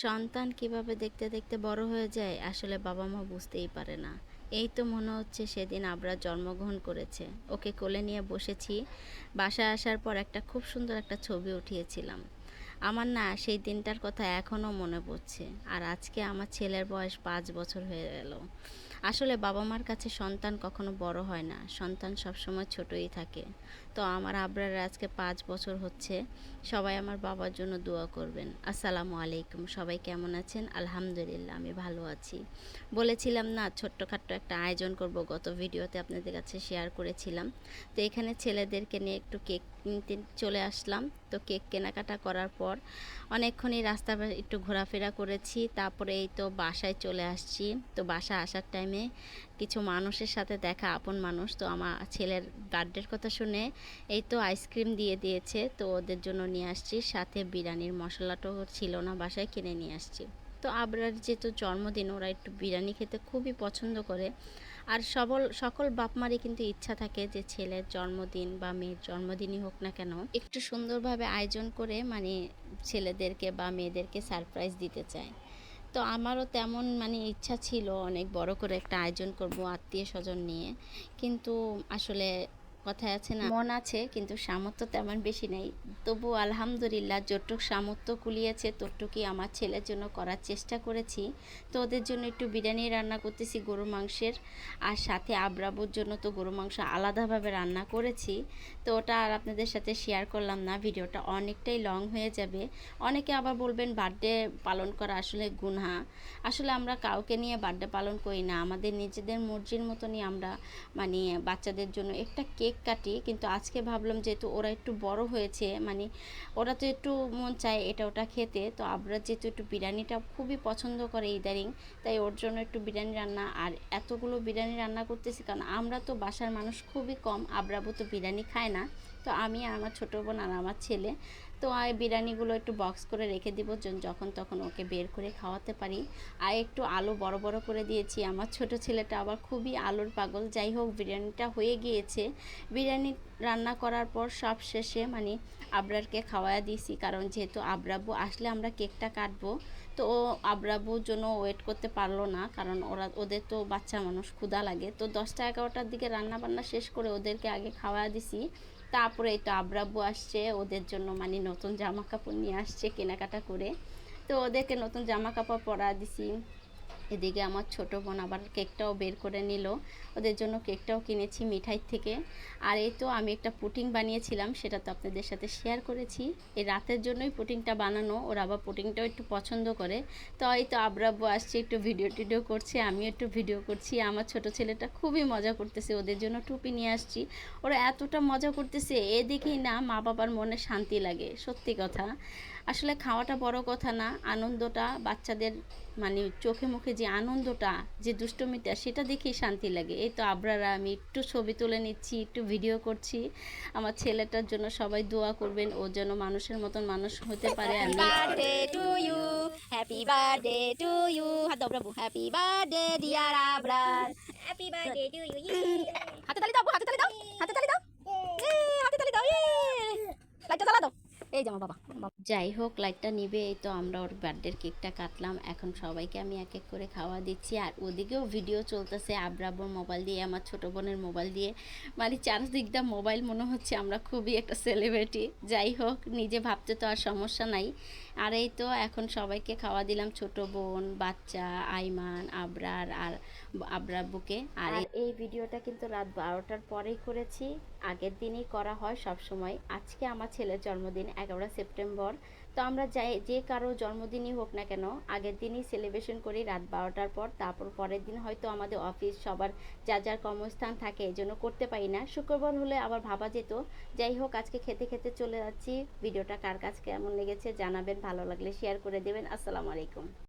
সন্তান কিভাবে দেখতে দেখতে বড় হয়ে যায় আসলে বাবা মা বুঝতেই পারে না। এই তো মনে হচ্ছে সেদিন আবরার জন্মগ্রহণ করেছে। ওকে কোলে নিয়ে বসেছি। বাসায় আসার পর একটা খুব সুন্দর একটা ছবি উঠিয়েছিলাম। আমার না সেই দিনটার কথা এখনও মনে পড়ছে। আর আজকে আমার ছেলের বয়স 5 বছর হয়ে গেল। আসলে বাবা মার কাছে সন্তান কখনো বড় হয় না, সন্তান সবসময় ছোটই থাকে। তো আমার আবরারের আজকে 5 বছর হচ্ছে। সবাই আমার বাবার জন্য দোয়া করবেন। আসসালামু আলাইকুম, সবাই কেমন আছেন? আলহামদুলিল্লাহ আমি ভালো আছি। বলেছিলাম না ছোট্টখাট্ট একটা আয়োজন করব, গত ভিডিওতে আপনাদের কাছে শেয়ার করেছিলাম। তো এখানে ছেলেদেরকে নিয়ে একটু কেক কিনতে চলে আসলাম। তো কেক কেনাকাটা করার পর অনেকক্ষণই রাস্তা একটু ঘোরাফেরা করেছি, তারপরে এই তো বাসায় চলে আসছি। তো বাসা আসার টাইমে কিছু মানুষের সাথে দেখা, আপন মানুষ। তো আমার ছেলের বার্থডের কথা শুনে এই তো আইসক্রিম দিয়ে দিয়েছে, তো ওদের জন্য নিয়ে আসছি। সাথে বিরিয়ানির মশলাটাও ছিল না, বাসায় কিনে নিয়ে আসছি। তো আবরার যেহেতু জন্মদিন, ওরা একটু বিরিয়ানি খেতে খুবই পছন্দ করে। আর সকল বাপ মারই কিন্তু ইচ্ছা থাকে যে ছেলের জন্মদিন বা মেয়ের জন্মদিনই হোক না কেন একটু সুন্দরভাবে আয়োজন করে ছেলেদেরকে বা মেয়েদেরকে সারপ্রাইজ দিতে চায়। তো আমারও তেমন ইচ্ছা ছিল অনেক বড় করে একটা আয়োজন করব আত্মীয় স্বজন নিয়ে। কিন্তু আসলে কথায় আছে না, মন আছে কিন্তু সামর্থ্য তেমন বেশি নেই। তবু আলহামদুলিল্লাহ যতটুক সামর্থ্য কুলিয়েছে ততটুকুই আমার ছেলের জন্য করার চেষ্টা করেছি। তো ওদের জন্য একটু বিরিয়ানি রান্না করতেছি গরু মাংসের, আর সাথে আবরাবুর জন্য তো গরু মাংস আলাদাভাবে রান্না করেছি। তো ওটা আর আপনাদের সাথে শেয়ার করলাম না, ভিডিওটা অনেকটাই লং হয়ে যাবে। অনেকে আবার বলবেন বার্থডে পালন করা আসলে গুনাহ। আসলে আমরা কাউকে নিয়ে বার্থডে পালন করি না, আমাদের নিজেদের মর্জির মতনই আমরা বাচ্চাদের জন্য একটা কেক কাটি। কিন্তু আজকে ভাবলাম যেহেতু ওরা একটু বড় হয়েছে, ওরা তো একটু মন চায় এটা ওটা খেতে। তো আবরা যেহেতু একটু বিরিয়ানিটা খুবই পছন্দ করে ইদারিং, তাই ওর জন্য একটু বিরিয়ানি রান্না। আর এতগুলো বিরিয়ানি রান্না করতেছি কারণ আমরা তো বাসার মানুষ খুবই কম, আবরাবু তো বিরিয়ানি খায় না। তো আমি আর আমার ছোটো বোন আর আমার ছেলে, তো এই বিরিয়ানিগুলো একটু বক্স করে রেখে দিব, যখন তখন ওকে বের করে খাওয়াতে পারি। আর একটু আলু বড় বড় করে দিয়েছি, আমার ছোট ছেলেটা আবার খুবই আলুর পাগল। যাই হোক, বিরিয়ানিটা হয়ে গিয়েছে। বিরিয়ানি রান্না করার পর সব শেষে আবরারকে খাওয়ায়া দিয়েছি, কারণ যেহেতু আবরাবু আসলে আমরা কেকটা কাটবো। তো ও আবরাবুর জন্য ওয়েট করতে পারলো না, কারণ ওদের তো বাচ্চা মানুষ, ক্ষুধা লাগে। তো 10টা 11টার দিকে রান্না বান্না শেষ করে ওদেরকে আগে খাওয়া দিছি। তারপরে এই তো আবরাব্বু আসছে, ওদের জন্য নতুন জামা কাপড় নিয়ে আসছে কেনাকাটা করে। তো ওদেরকে নতুন জামা কাপড় পরা দিছি। এদিকে আমার ছোটো বোন আবার কেকটাও বের করে নিল, ওদের জন্য কেকটাও কিনেছি মিঠাই থেকে। আর এই তো আমি একটা পুডিং বানিয়েছিলাম, সেটা তো আপনাদের সাথে শেয়ার করেছি। এই রাতের জন্যই পুডিংটা বানানো, ওরা আবার পুডিংটাও একটু পছন্দ করে। তো এই তো আবরাব্বু আসছে, একটু ভিডিও টিডিও করছে, আমিও একটু ভিডিও করছি। আমার ছোট ছেলেটা খুবই মজা করতেছে, ওদের জন্য টুপি নিয়ে আসছি। ওরা এতটা মজা করতেছে, এ দেখেই না মা বাবার মনে শান্তি লাগে। সত্যি কথা, আসলে খাওয়াটা বড় কথা না, আনন্দটা বাচ্চাদের চোখে মুখে যে আনন্দটা, যে দুষ্টমিটা, সেটা দেখেই শান্তি লাগে। এই তো আবরারা আমি একটু ছবি তুলে নিচ্ছি, একটু ভিডিও করছি। আমার ছেলেটার জন্য সবাই দোয়া করবেন, ও যেন মানুষের মতন মানুষ হতে পারে। আমি birthday to you, happy birthday to you, হাত দাও প্রভু, happy birthday dear Abrar, happy birthday to you. হাতে তালি দাও, হাতে তালি দাও, হাতে তালি দাও, হাতে তালি দাও, লাইটটা জ্বালা দাও। এই যে আমার বাবা। যাই হোক, লাইটটা নিবে। এই তো আমরা ওর বার্থডের কেকটা কাটলাম, এখন সবাইকে আমি এক এক করে খাওয়া দিচ্ছি। আর ওদিকেও ভিডিও চলতেছে আবরাবুর মোবাইল দিয়ে, আমার ছোটো বোনের মোবাইল দিয়ে। চারদিকটা মোবাইল, মনে হচ্ছে আমরা খুবই একটা সেলিব্রিটি। যাই হোক, নিজে ভাবতে তো আর সমস্যা নাই। আর এই তো এখন সবাইকে খাওয়া দিলাম, ছোটো বোন, বাচ্চা, আইমান, আবরার আর আবরাবুকে। আর এই ভিডিওটা কিন্তু রাত 12টার পরেই করেছি, আগের দিনই করা হয় সব সময়। আজকে আমার ছেলের জন্মদিন 11 সেপ্টেম্বর। তো আমরা যে কারো জন্মদিনই হোক না কেন, আগের দিনই সেলিব্রেশন করি রাত 12টার পর। তারপর পরের দিন হয়তো আমাদের অফিস, সবার যার যার কর্মস্থান থাকে, এই জন্য করতে পারি না। শুক্রবার হলে আবার ভাবা যেত। যাই হোক, আজকে খেতে খেতে চলে যাচ্ছি। ভিডিওটা কার কাছে কেমন লেগেছে জানাবেন, ভালো লাগলে শেয়ার করে দেবেন। আসসালামু আলাইকুম।